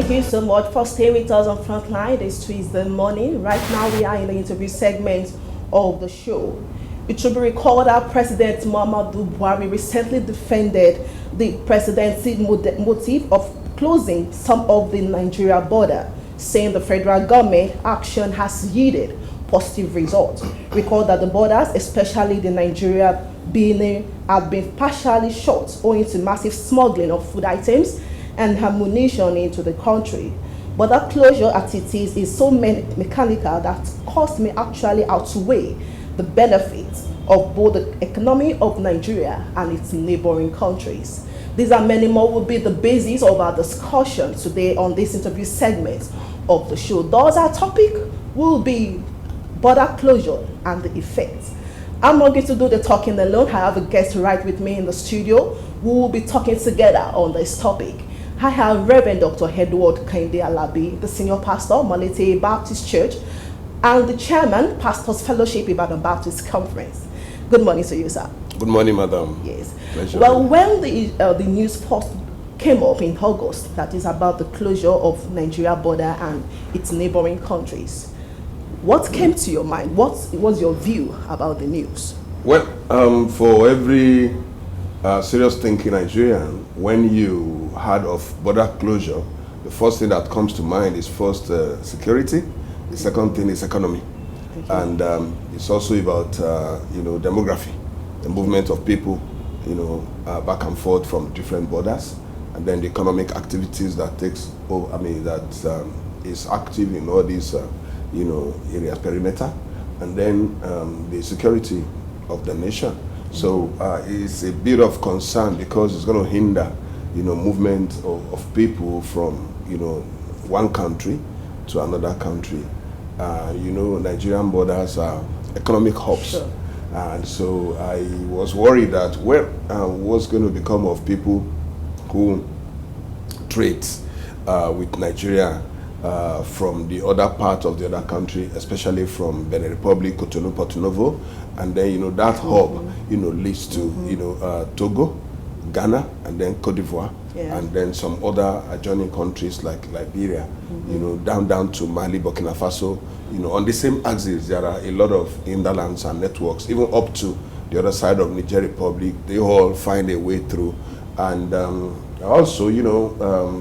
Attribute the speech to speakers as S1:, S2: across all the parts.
S1: Thank you so much for staying with us on Frontline this Tuesday morning. Right now, we are in the interview segment of the show. It should be recalled that President Muhammadu Buhari recently defended the presidency motive of closing some of the Nigeria border, saying the federal government action has yielded positive results. Recall that the borders, especially the Nigeria-Benin, have been partially shut owing to massive smuggling of food items and ammunition into the country. But that closure at it is so mechanical that cost may actually outweigh the benefits of both the economy of Nigeria and its neighboring countries. These and many more will be the basis of our discussion today on this interview segment of the show. Thus, our topic will be border closure and the effects. I'm not going to do the talking alone. I have a guest right with me in the studio who will be talking together on this topic. I have Reverend Dr. Edward Kende Alabi, the Senior Pastor, Malete Baptist Church, and the Chairman, Pastors Fellowship Ibadan Baptist Conference. Good morning to you, sir.
S2: Good morning, madam.
S1: Yes.
S2: Pleasure.
S1: Well, when the news first came up in August, that is about the closure of Nigeria border and its neighboring countries, what came to your mind? What was your view about the news?
S2: Well, for every serious thinking Nigerian, when you heard of border closure, the first thing that comes to mind is first security. The second thing is economy, and it's also about demography, the movement of people, back and forth from different borders, and then the economic activities that is active in all these areas perimeter, and then the security of the nation. So it's a bit of concern because it's going to hinder, movement of people from, one country to another country. Nigerian borders are economic hubs.
S1: Sure.
S2: And so I was worried that what's going to become of people who trade with Nigeria from the other part of the other country, especially from Benin Republic, Cotonou, Porto Novo, and then that hub leads to Togo, Ghana, and then Cote d'Ivoire, and then some other adjoining countries like Liberia, down to Mali, Burkina Faso. On the same axis, there are a lot of hinterlands and networks, even up to the other side of Niger Republic. They all find a way through, and also,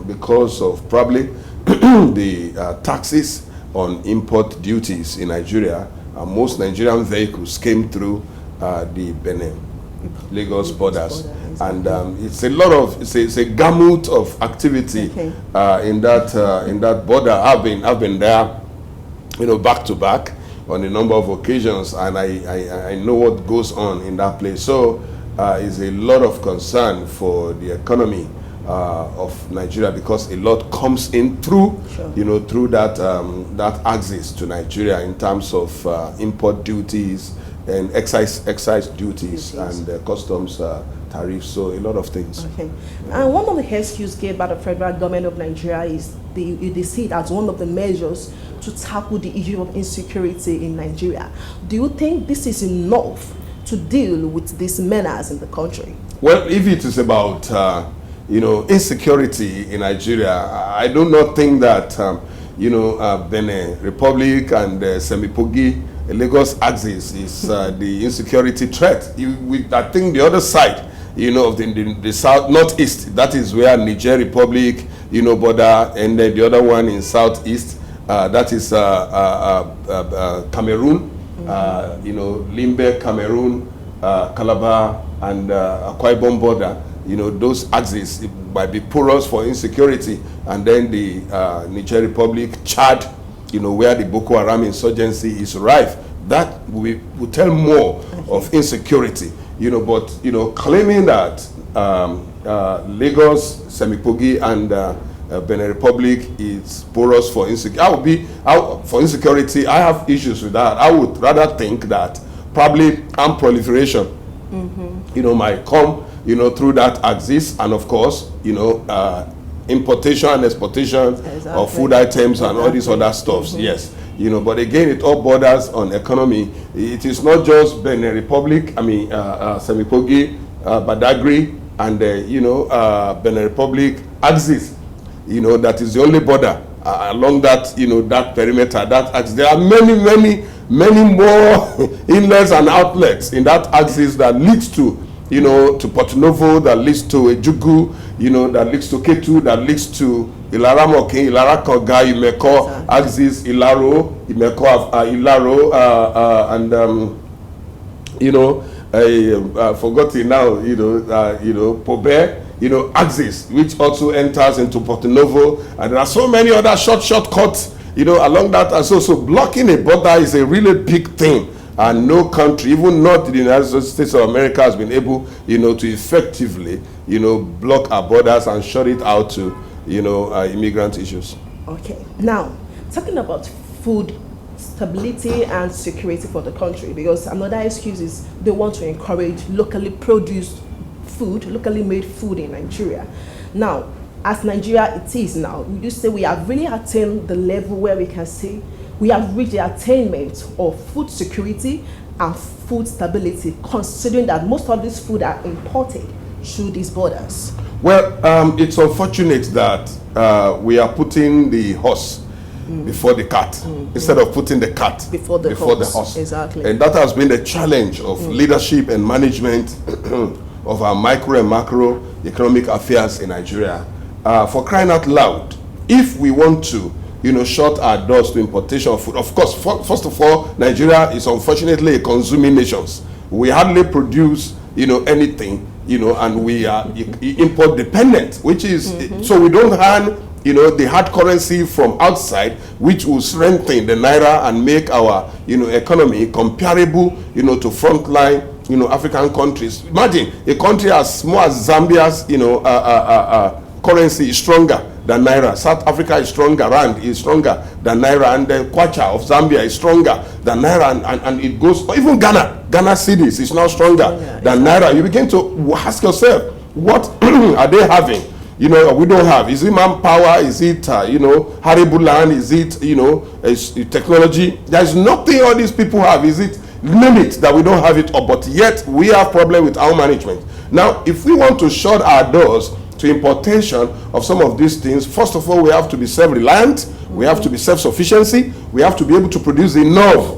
S2: because of probably the taxes on import duties in Nigeria, most Nigerian vehicles came through the Benin, Lagos borders, and it's a gamut of activity in that border. I've been there, back to back on a number of occasions, and I know what goes on in that place. So it's a lot of concern for the economy of Nigeria, because a lot comes in through, through that axis to Nigeria in terms of import duties and excise duties and customs tariffs. So a lot of things.
S1: Okay. And one of the excuses given by the federal government of Nigeria is they see it as one of the measures to tackle the issue of insecurity in Nigeria. Do you think this is enough to deal with these menace in the country? Well,
S2: if it is about insecurity in Nigeria, I do not think that Benin Republic and Semipogi, Lagos axis is the insecurity threat. I think the other side, of the south northeast, that is where Niger Republic, border, and then the other one in southeast, that is Cameroon, Limbe, Cameroon, Calabar, and Akwa Ibom border. Those axes might be porous for insecurity, and then the Niger Republic, Chad, where the Boko Haram insurgency is rife. That will tell more of insecurity, but claiming that Lagos, Semipogi, and Benin Republic is porous for insecurity. For insecurity, I have issues with that. I would rather think that probably armed proliferation, might come through that axis, and of course, importation and exportation of food items and all these other stuffs. Yes, but again, it all borders on economy. It is not just Benin Republic. Semipogi, Badagry, and Benin Republic axis. that is the only border along that, that perimeter, that axis. There are many more inlets and outlets in that axis that leads to, to Porto Novo, that leads to Ejugu, that leads to Ketu, that leads to Ilara Mokin, Ilara Koga, Imeko, axis, Ilaro, Imeko, Ilaro, and I forgot it now, Pobe, axis, which also enters into Porto Novo, and there are so many other shortcuts, along that. And so blocking a border is a really big thing, and no country, even not the United States of America, has been able, to effectively, block our borders and shut it out to, immigrant issues.
S1: Okay, now talking about food stability and security for the country, because another excuse is they want to encourage locally produced food, locally made food in Nigeria. Now, as Nigeria it is now, would you say we have really attained the level where we can say we have reached the attainment of food security and food stability, considering that most of this food are imported through these borders?
S2: Well, it's unfortunate that we are putting the horse before the cat, instead of putting the cat
S1: before the horse. Exactly.
S2: And that has been the challenge of leadership and management of our micro and macro economic affairs in Nigeria. For crying out loud, if we want to, shut our doors to importation of food, of course, first of all, Nigeria is unfortunately a consuming nation. We hardly produce, anything, and we are import dependent, which is, so we don't have, the hard currency from outside, which will strengthen the naira and make our, economy comparable, to frontline, African countries. Imagine a country as small as Zambia's, currency is stronger than naira. South Africa is stronger, rand is stronger than naira, and the kwacha of Zambia is stronger than naira, and it goes, even Ghana cities is now stronger than naira. You begin to ask yourself, what are they having? We don't have. Is it manpower? Is it, Haribu land? Is it, is technology? There's nothing all these people have. Is it limit that we don't have it, but yet we have problem with our management. Now, if we want to shut our doors to importation of some of these things, first of all, we have to be self-reliant. We have to be self-sufficiency. We have to be able to produce enough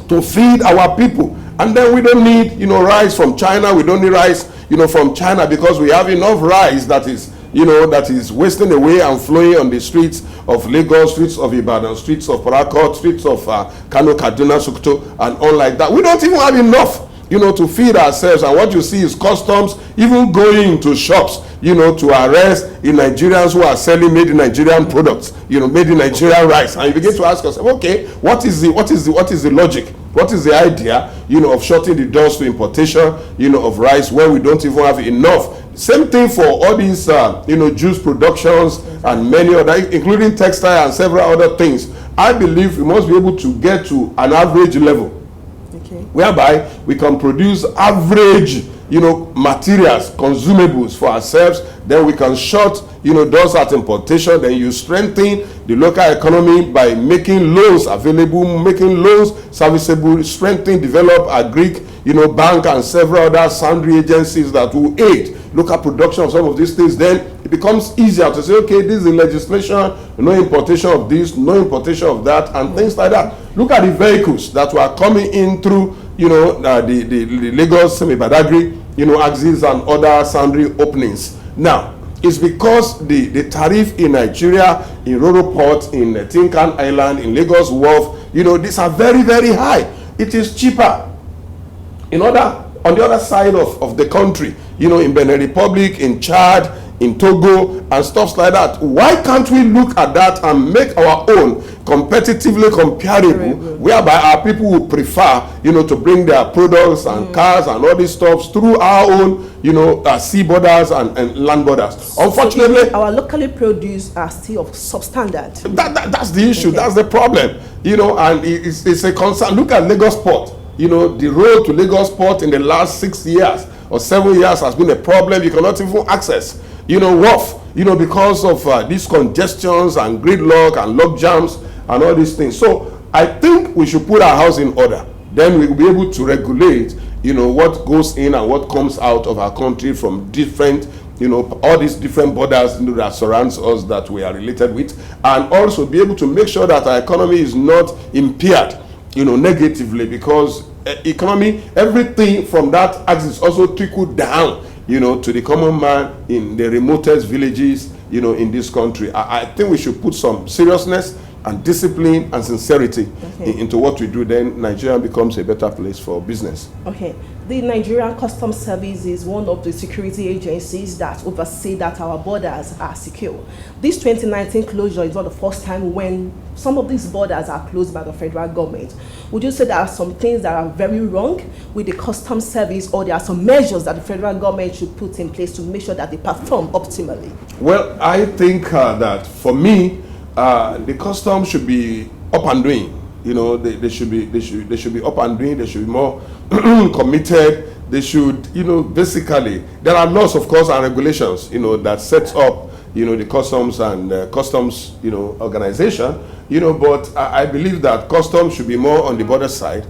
S2: to feed our people. And then we don't need, rice from China. We don't need rice, from China, because we have enough rice that is, that is wasting away and flowing on the streets of Lagos, streets of Ibadan, streets of Port Harcourt, streets of Kano, Kaduna, Sokoto, and all like that. We don't even have enough, to feed ourselves. And what you see is customs even going to shops, to arrest Nigerians who are selling made in Nigerian products, made in Nigerian rice. And you begin to ask yourself, okay, what is the logic? What is the idea, of shutting the doors to importation, of rice when we don't even have enough? Same thing for all these, juice productions and many other, including textile and several other things. I believe we must be able to get to an average level, whereby we can produce average, materials, consumables for ourselves. Then we can shut, doors at importation. Then you strengthen the local economy by making loans available, making loans serviceable, strengthen, develop a Greek, bank and several other sundry agencies that will aid local production of some of these things. Then it becomes easier to say, okay, this is the legislation, no importation of this, no importation of that, and things like that. Look at the vehicles that were coming in through, the Lagos, Semi-Badagry, axes and other sundry openings. Now, it's because the tariff in Nigeria, in Roro Port, in Tinkan Island, in Lagos Wharf, these are very, very high. It is cheaper on the other side of the country, in Benin Republic, in Chad, in Togo, and stuff like that. Why can't we look at that and make our own competitively comparable, whereby our people would prefer, to bring their products and cars and all these stuff through our own, sea borders and land borders. Unfortunately,
S1: our locally produced are still of substandard.
S2: That's the issue. That's the problem. And it's a concern. Look at Lagos Port. The road to Lagos Port in the last 6 years or 7 years has been a problem. You cannot even access, wharf, because of these congestions and gridlock and log jams and all these things. So I think we should put our house in order. Then we'll be able to regulate, what goes in and what comes out of our country from different, all these different borders that surrounds us that we are related with, and also be able to make sure that our economy is not impaired, negatively, because economy, everything from that axis also trickled down, to the common man in the remotest villages, in this country. I think we should put some seriousness and discipline and sincerity into what we do. Then Nigeria becomes a better place for business.
S1: Okay. The Nigerian Customs Service is one of the security agencies that oversee that our borders are secure. This 2019 closure is not the first time when some of these borders are closed by the federal government. Would you say there are some things that are very wrong with the Customs Service, or there are some measures that the federal government should put in place to make sure that they perform optimally?
S2: Well, I think that for me, the customs should be up and doing. They should be up and doing. They should be more committed. They should, basically, there are laws, of course, and regulations, that sets up, the customs and customs, organization, but I believe that customs should be more on the border side,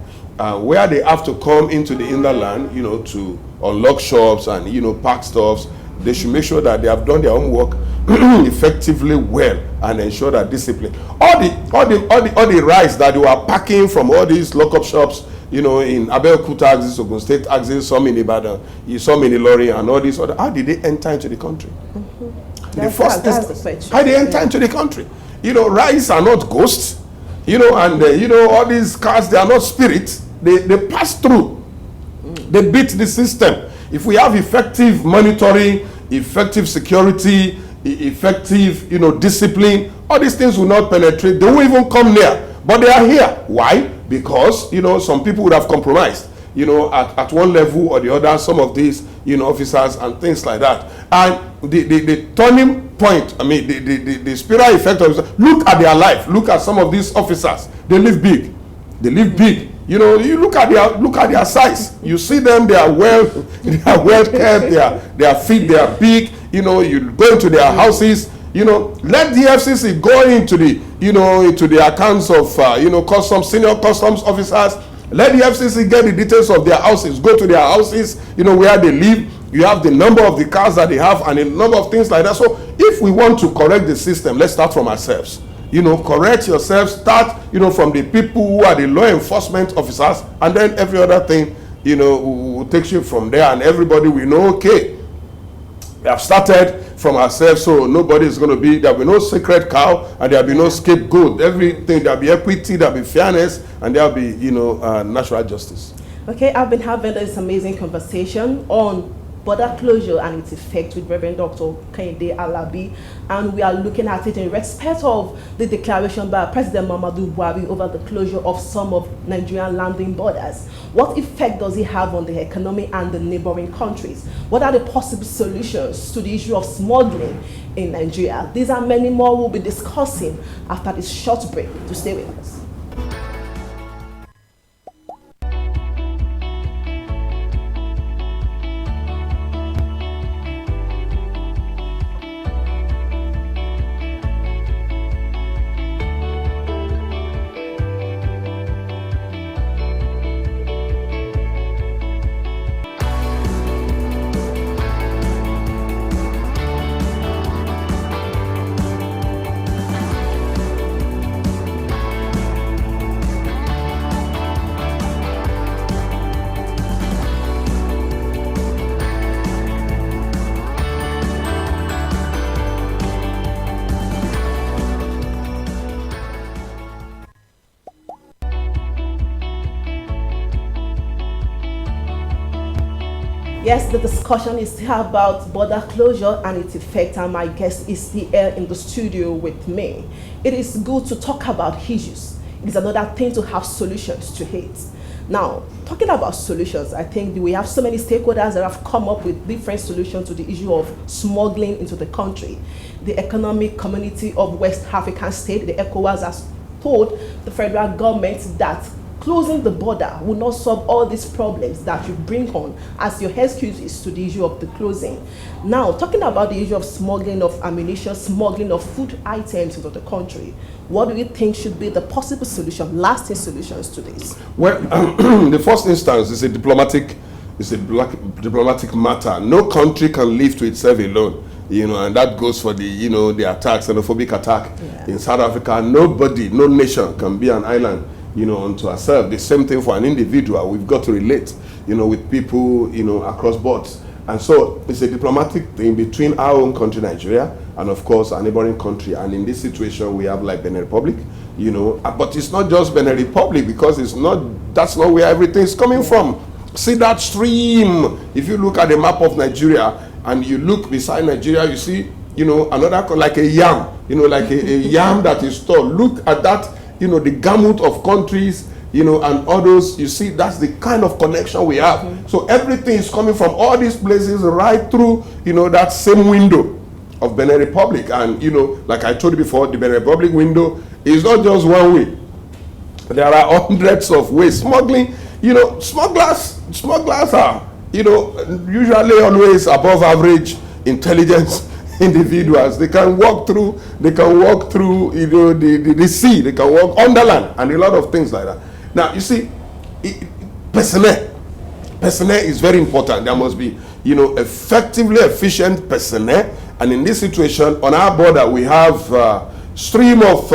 S2: where they have to come into the inland land, to unlock shops and, pack stuffs. They should make sure that they have done their own work effectively well and ensure that discipline. All the rice that you are packing from all these lockup shops, in Abeokuta axis, Ogun State axis, some in Ibadan, some in Ilorin, and all these other, how did they enter into the country?
S1: That's the question.
S2: How did they enter into the country? Rice are not ghosts, and all these cars, they are not spirits. They pass through. They beat the system. If we have effective monitoring, effective security, effective, discipline, all these things will not penetrate. They won't even come near. But they are here. Why? Because, some people would have compromised, at one level or the other, some of these, officers and things like that. And the turning point, the spiral effect of, look at their life. Look at some of these officers. They live big. They live big. You look at their size. You see them. They are well kept. They are fit. They are big. You go into their houses. Let the FCC go into the accounts of senior customs officers. Let the FCC get the details of their houses. Go to their houses. Where they live. You have the number of the cars that they have and a number of things like that. So if we want to correct the system, let's start from ourselves. Correct yourself, start, from the people who are the law enforcement officers, and then every other thing, will take you from there, and everybody will know, okay, we have started from ourselves, so nobody is going to be, there will be no sacred cow, and there will be no scapegoat. Everything, there will be equity, there will be fairness, and there will be, natural justice.
S1: Okay, I've been having this amazing conversation on border closure and its effect with Reverend Dr. Kehinde Alabi, and we are looking at it in respect of the declaration by President Muhammadu Buhari over the closure of some of Nigerian landing borders. What effect does it have on the economy and the neighboring countries? What are the possible solutions to the issue of smuggling in Nigeria? These and many more we'll be discussing after this short break. To stay with us. Yes, the discussion is still about border closure and its effect, and my guest is still here in the studio with me. It is good to talk about issues. It is another thing to have solutions to it. Now, talking about solutions, I think we have so many stakeholders that have come up with different solutions to the issue of smuggling into the country. The Economic Community of West African States, the ECOWAS, has told the federal government that closing the border will not solve all these problems that you bring on as your excuses to the issue of the closing. Now, talking about the issue of smuggling of ammunition, smuggling of food items into the country, what do you think should be the possible solution, lasting solutions to this?
S2: Well, the first instance is a diplomatic it's a diplomatic matter. No country can live to itself alone. And that goes for the, the attacks, xenophobic attack in South Africa. Nobody, no nation can be an island, unto herself. The same thing for an individual. We've got to relate, with people, across boards. And so it's a diplomatic thing between our own country, Nigeria, and of course a neighboring country. And in this situation, we have like Benin Republic, but it's not just Benin Republic, because that's not where everything is coming from. See that stream. If you look at the map of Nigeria, and you look beside Nigeria, you see, another, like a yam, like a yam that is stored. Look at that, the gamut of countries, and others. You see, that's the kind of connection we have. So everything is coming from all these places right through, that same window of Benin Republic. And, like I told you before, the Benin Republic window is not just one way. There are hundreds of ways. Smuggling, smugglers are, usually always above average intelligence individuals. They can walk through, the sea, they can walk underland, and a lot of things like that. Now, you see, personnel is very important. There must be, effectively efficient personnel. And in this situation, on our border, we have stream of,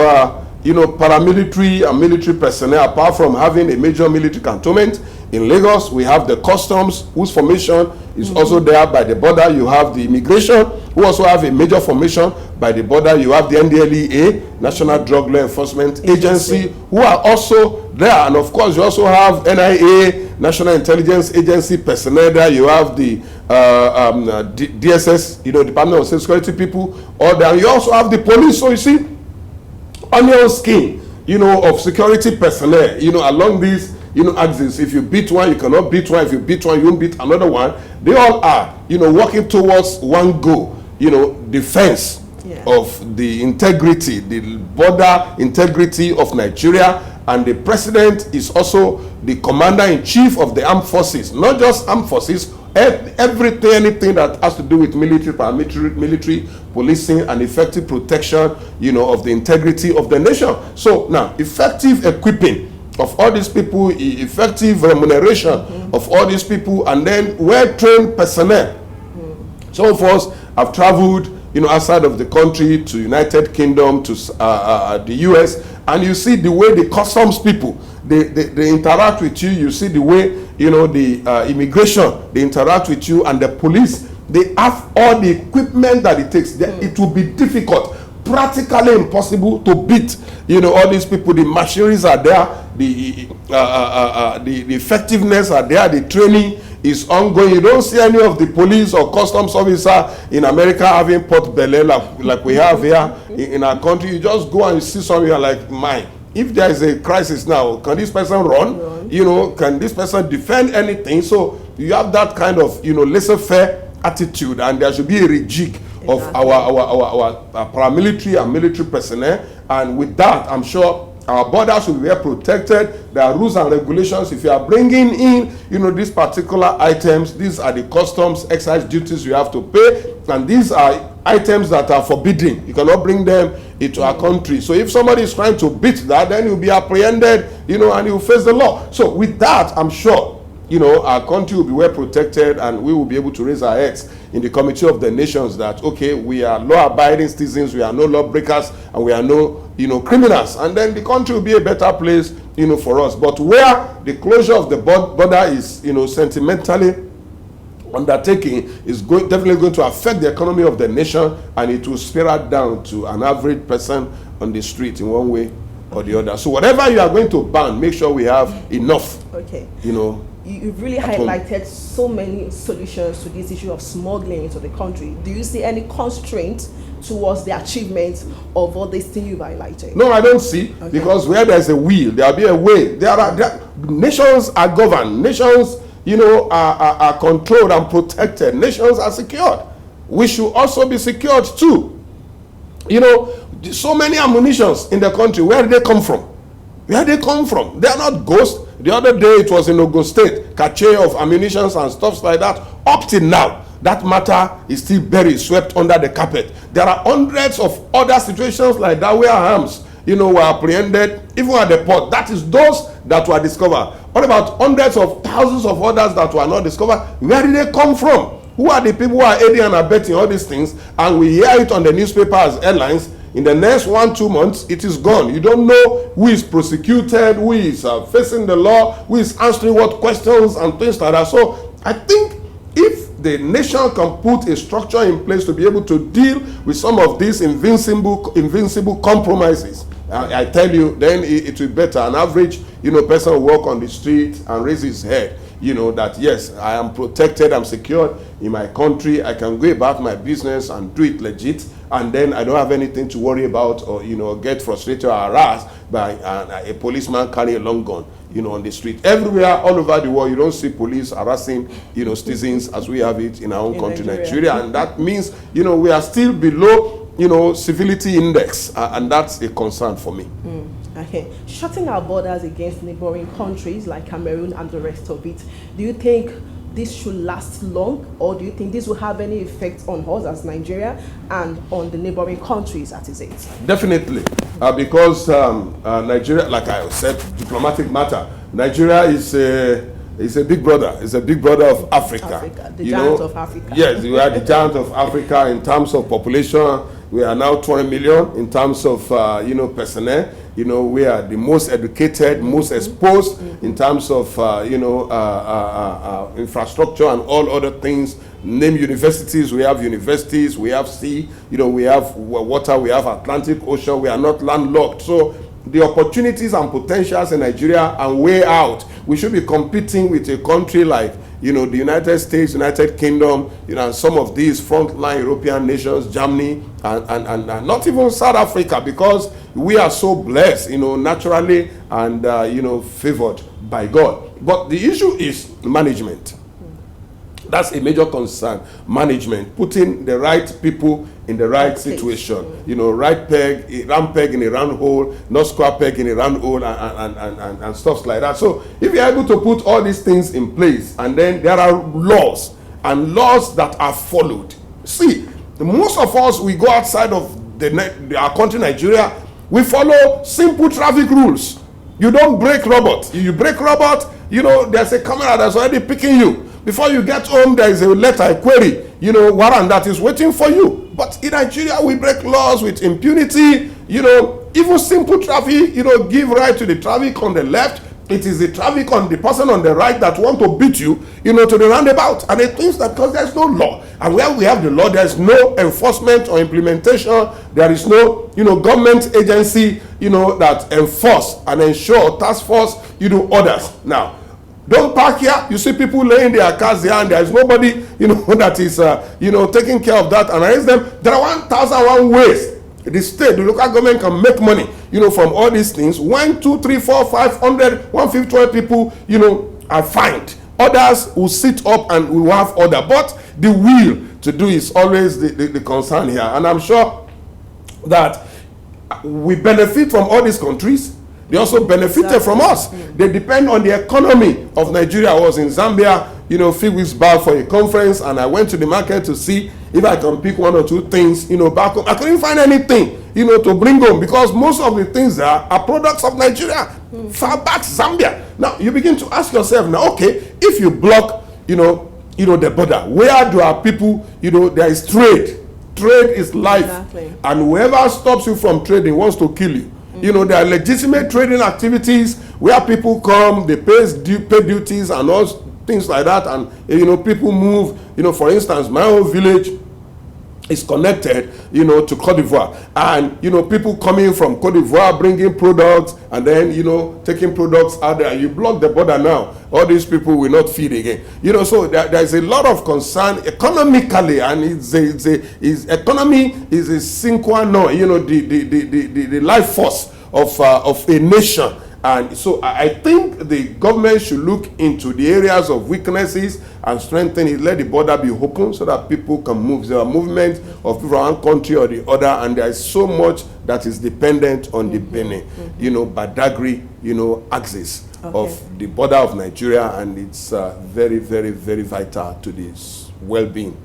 S2: paramilitary and military personnel. Apart from having a major military cantonment in Lagos, we have the customs, whose formation is also there by the border. You have the immigration, who also have a major formation by the border. You have the NDLEA, National Drug Law Enforcement Agency, who are also there. And of course, you also have NIA, National Intelligence Agency personnel there. You have the DSS, Department of State Security people, all there. You also have the police. So you see, onion skin, of security personnel, along these, axis. If you beat one, you cannot beat one. If you beat one, you won't beat another one. They all are, working towards one goal, defense of the integrity, the border integrity of Nigeria. And the president is also the commander-in-chief of the armed forces, not just armed forces, anything that has to do with military, paramilitary, military, policing, and effective protection, of the integrity of the nation. So now, effective equipping of all these people, effective remuneration of all these people, and then well-trained personnel. Some of us have traveled, outside of the country to United Kingdom, to the US, and you see the way the customs people, they interact with you. You see the way, the immigration, they interact with you, and the police, they have all the equipment that it takes. It will be difficult, practically impossible to beat, all these people. The machineries are there, the effectiveness are there, the training is ongoing. You don't see any of the police or customs officer in America having pot belly like we have here in our country. You just go and you see something like mine. If there is a crisis now, can this person run? Can this person defend anything? So you have that kind of, laissez-faire attitude, and there should be a rejig of our paramilitary and military personnel. And with that, I'm sure our borders will be well protected. There are rules and regulations. If you are bringing in, these particular items, these are the customs excise duties you have to pay, and these are items that are forbidden. You cannot bring them into our country. So if somebody is trying to beat that, then you'll be apprehended, and you'll face the law. So with that, I'm sure, our country will be well protected, and we will be able to raise our heads in the Committee of the Nations that, okay, we are law-abiding citizens, we are no lawbreakers, and we are no, criminals. And then the country will be a better place, for us. But where the closure of the border is, sentimentally undertaking, is definitely going to affect the economy of the nation, and it will spiral down to an average person on the street in one way or the other. So whatever you are going to ban, make sure we have enough.
S1: Okay. You've really highlighted so many solutions to this issue of smuggling into the country. Do you see any constraint towards the achievement of all these things you've highlighted?
S2: No, I don't see. Okay. Because where there's a will, there'll be a way. Nations are governed. Nations, are controlled and protected. Nations are secured. We should also be secured too. So many ammunitions in the country. Where did they come from? Where they come from? They are not ghosts. The other day it was in Ogun State, cache of ammunitions and stuff like that. Up till now, that matter is still buried, swept under the carpet. There are hundreds of other situations like that where arms, were apprehended, even at the port. That is those that were discovered. What about hundreds of thousands of others that were not discovered? Where did they come from? Who are the people who are aiding and abetting all these things? And we hear it on the newspapers, airlines. In the next 1-2 months, it is gone. You don't know who is prosecuted, who is facing the law, who is answering what questions and things like that. So I think if the nation can put a structure in place to be able to deal with some of these invincible compromises, I tell you, then it will be better. An average, person will walk on the street and raise his head, that yes, I am protected, I'm secured in my country, I can go about my business and do it legit, and then I don't have anything to worry about or, get frustrated or harassed by a policeman carrying a long gun, on the street. Everywhere, all over the world, you don't see police harassing, citizens as we have it in our own country, Nigeria. And that means, we are still below, civility index, and that's a concern for me.
S1: Okay. Shutting our borders against neighboring countries like Cameroon and the rest of it, do you think this should last long, or do you think this will have any effect on us as Nigeria and on the neighboring countries that is it?
S2: Definitely, because Nigeria, like I said, diplomatic matter, Nigeria is a big brother. It's a big brother of Africa.
S1: The giant of Africa.
S2: Yes, we are the giant of Africa in terms of population. We are now 20 million in terms of, personnel. We are the most educated, most exposed in terms of, infrastructure and all other things. Name universities, we have sea, we have water, we have Atlantic Ocean, we are not landlocked. So the opportunities and potentials in Nigeria are way out. We should be competing with a country like, the United States, United Kingdom, and some of these frontline European nations, Germany, and not even South Africa, because we are so blessed, naturally and, favored by God. But the issue is management. That's a major concern. Management, putting the right people in the right situation. Right peg, round peg in a round hole, not square peg in a round hole, and stuff like that. So if you're able to put all these things in place, and then there are laws that are followed. See, most of us, we go outside of our country, Nigeria, we follow simple traffic rules. You don't break robot. You break robot, there's a camera that's already picking you. Before you get home, there is a letter, a query, warrant that is waiting for you. But in Nigeria, we break laws with impunity. Even simple traffic, give right to the traffic on the left. It is the traffic on the person on the right that want to beat you, to the roundabout. And it means that because there's no law. And where we have the law, there's no enforcement or implementation. There is no, government agency, that enforce and ensure task force, orders. Now, don't park here. You see people laying their cars there, and there is nobody, that is, taking care of that and arrest them. There are 1,001 ways the state, the local government can make money, from all these things. 1, 2, 3, 4, 500, 150 people, are fined. Others will sit up and we will have order. But the will to do is always the concern here. And I'm sure that we benefit from all these countries. They also benefited from us. They depend on the economy of Nigeria. I was in Zambia, a few weeks back for a conference, and I went to the market to see if I can pick 1 or 2 things, back home. I couldn't find anything, to bring home, because most of the things there are products of Nigeria, far back Zambia. Now, you begin to ask yourself, now, okay, if you block, the border, where do our people, there is trade. Trade is life. Exactly. And whoever stops you from trading wants to kill you. There are legitimate trading activities where people come, they pay duties and all things like that, and people move. For instance, my own village is connected, to Cote d'Ivoire, and people coming from Cote d'Ivoire bringing products, and then taking products out there. You block the border now, all these people will not feed again. So there's a lot of concern economically, and economy is a sine qua non, the life force of a nation. And so I think the government should look into the areas of weaknesses and strengthen it. Let the border be open so that people can move. There are movement of people from one country or the other, and there is so much that is dependent on the Benin, Badagry, axis of the border of Nigeria, and it's very, very, very vital to this well-being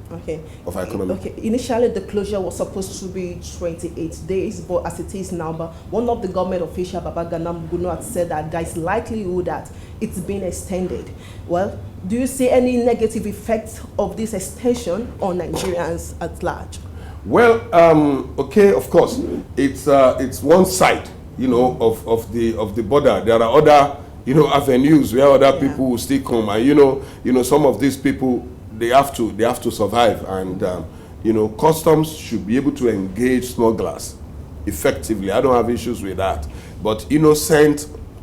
S2: of our economy.
S1: Initially the closure was supposed to be 28 days, but as it is now, but one of the government officials, Babagana Muguno, had said that there is likelihood that it's been extended. Well, do you see any negative effects of this extension on Nigerians at large?
S2: Well, of course, it's one side, of the border. There are other, avenues where other people will still come, and some of these people, they have to survive, and customs should be able to engage smugglers effectively. I don't have issues with that, but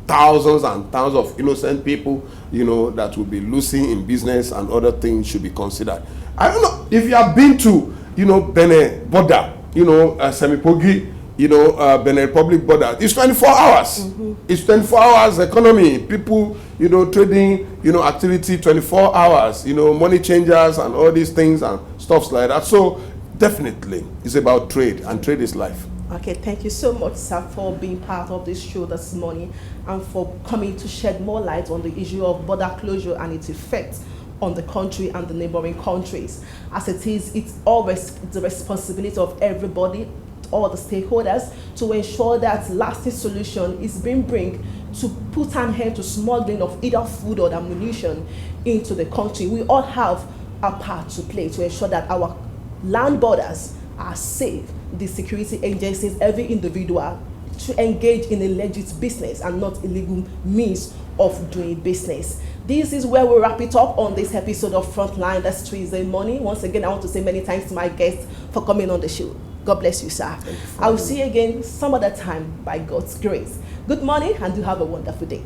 S2: thousands and thousands of innocent people, that will be losing in business and other things should be considered. I don't know if you have been to, Benin border, Semipogi, Benin Republic border. It's 24 hours. It's 24 hours economy. People, trading, activity 24 hours, money changers and all these things and stuffs like that. So definitely it's about trade, and trade is life.
S1: Okay, thank you so much, sir, for being part of this show this morning and for coming to shed more light on the issue of border closure and its effects on the country and the neighboring countries. As it is, it's always the responsibility of everybody, all the stakeholders, to ensure that lasting solution is being bring to put an end to smuggling of either food or ammunition into the country. We all have a part to play to ensure that our land borders are safe. The security agencies, every individual, to engage in a legit business and not illegal means of doing business. This is where we wrap it up on this episode of Frontline. That's Tuesday morning. Once again, I want to say many thanks to my guests for coming on the show. God bless you, sir. I will see you again some other time by God's grace. Good morning, and do have a wonderful day.